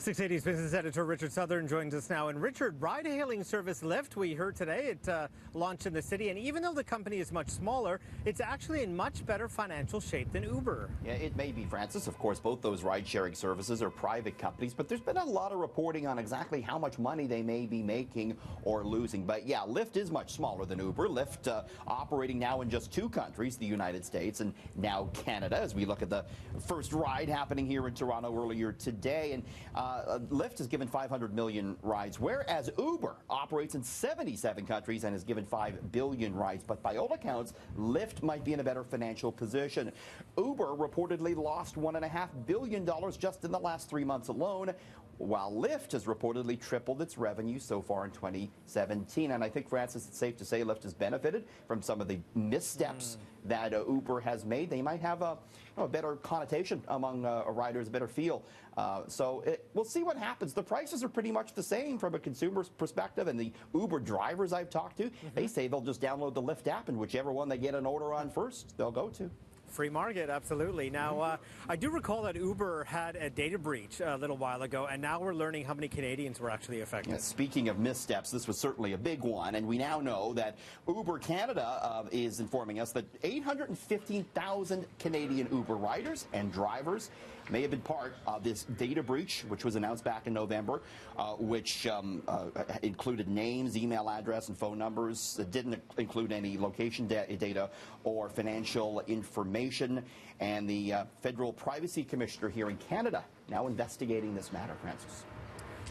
680's business editor Richard Southern joins us now. And Richard, ride-hailing service Lyft, we heard today it launched in the city. And even though the company is much smaller, it's actually in much better financial shape than Uber. Yeah, it may be, Francis. Of course, both those ride-sharing services are private companies, but there's been a lot of reporting on exactly how much money they may be making or losing. But yeah, Lyft is much smaller than Uber. Lyft operating now in just two countries, the United States and now Canada, as we look at the first ride happening here in Toronto earlier today. And Lyft has given 500 million rides, whereas Uber operates in 77 countries and has given 5 billion rides. But by all accounts, Lyft might be in a better financial position. Uber reportedly lost $1.5 billion just in the last 3 months alone, while Lyft has reportedly tripled its revenue so far in 2017. And I think, Francis, it's safe to say Lyft has benefited from some of the missteps that Uber has made. They might have a better connotation among riders, a better feel. We'll see what happens. The prices are pretty much the same from a consumer's perspective, and the Uber drivers I've talked to, they say they'll just download the Lyft app, and whichever one they get an order on first, they'll go to. Free market, absolutely. Now, I do recall that Uber had a data breach a little while ago, and now we're learning how many Canadians were actually affected. Yeah, speaking of missteps, this was certainly a big one, and we now know that Uber Canada is informing us that 815,000 Canadian Uber riders and drivers may have been part of this data breach, which was announced back in November, which included names, email address, and phone numbers. It didn't include any location data or financial information. And the Federal Privacy Commissioner here in Canada now investigating this matter, Francis.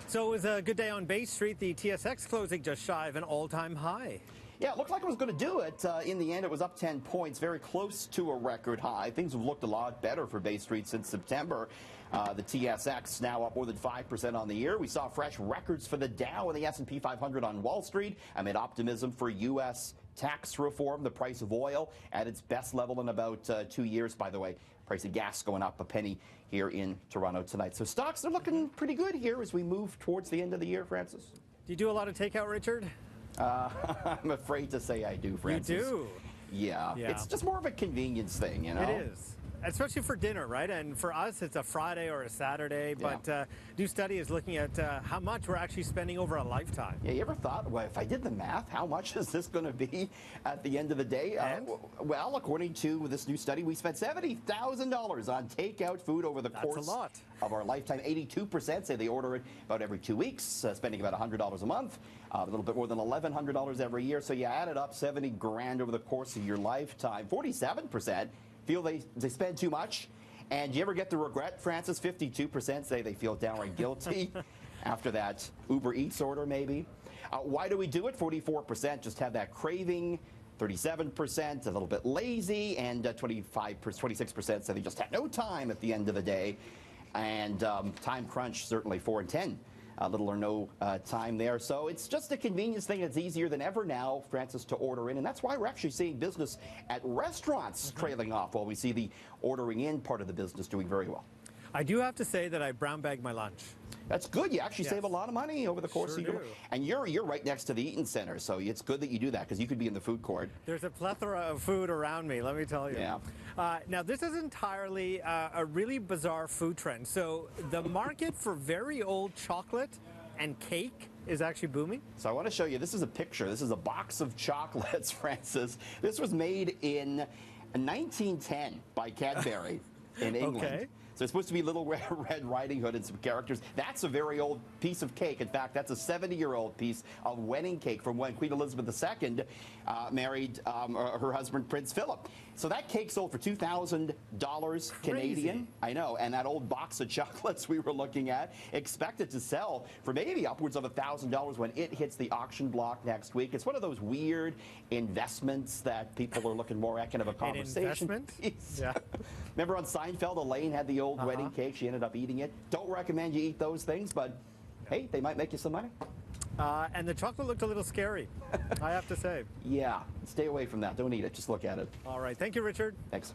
So it was a good day on Bay Street. The TSX closing just shy of an all-time high. Yeah, it looked like it was going to do it. In the end, it was up 10 points, very close to a record high. Things have looked a lot better for Bay Street since September. The TSX now up more than 5% on the year. We saw fresh records for the Dow and the S&P 500 on Wall Street amid optimism for U.S. tax reform. The price of oil at its best level in about 2 years, by the way. Price of gas going up a penny here in Toronto tonight. So stocks are looking pretty good here as we move towards the end of the year, Francis. Do you do a lot of takeout, Richard? I'm afraid to say I do, Francis. You do? Yeah. It's just more of a convenience thing, you know? It is. Especially for dinner, right? And for us, it's a Friday or a Saturday. But new study is looking at how much we're actually spending over a lifetime. Yeah, you ever thought, well, if I did the math, how much is this going to be at the end of the day? Well, according to this new study, we spent $70,000 on takeout food over the course of our lifetime. 82% say they order it about every 2 weeks, spending about $100 a month, a little bit more than $1,100 every year. So you add it up, 70 grand over the course of your lifetime. 47% feel they spend too much. And do you ever get the regret, Francis? 52% say they feel downright guilty after that Uber Eats order, maybe. Why do we do it? 44% just have that craving. 37% a little bit lazy, and 26% say they just had no time at the end of the day. And time crunch, certainly 4 in 10. Little or no time there. So it's just a convenience thing. It's easier than ever now, Francis, to order in. And that's why we're actually seeing business at restaurants trailing off while we see the ordering in part of the business doing very well. I do have to say that I brown bag my lunch. That's good. You actually save a lot of money over the course of your... And you're right next to the Eaton Center, so it's good that you do that because you could be in the food court. There's a plethora of food around me, let me tell you. Yeah. Now, this is entirely a really bizarre food trend. So the market for very old chocolate and cake is actually booming. So I want to show you, this is a picture. This is a box of chocolates, Francis. This was made in 1910 by Cadbury in England. Okay. So it's supposed to be Little Red Riding Hood and some characters. That's a very old piece of cake. In fact, that's a 70-year-old piece of wedding cake from when Queen Elizabeth II married her husband, Prince Philip. So that cake sold for $2,000 Canadian. I know. And that old box of chocolates we were looking at expected to sell for maybe upwards of $1,000 when it hits the auction block next week. It's one of those weird investments that people are looking more at, kind of a conversation. An investment? Yeah. Remember on Seinfeld, Elaine had the old wedding cake. She ended up eating it. Don't recommend you eat those things, but hey, they might make you some money. And the chocolate looked a little scary, I have to say. Yeah, stay away from that. Don't eat it. Just look at it. All right. Thank you, Richard. Thanks.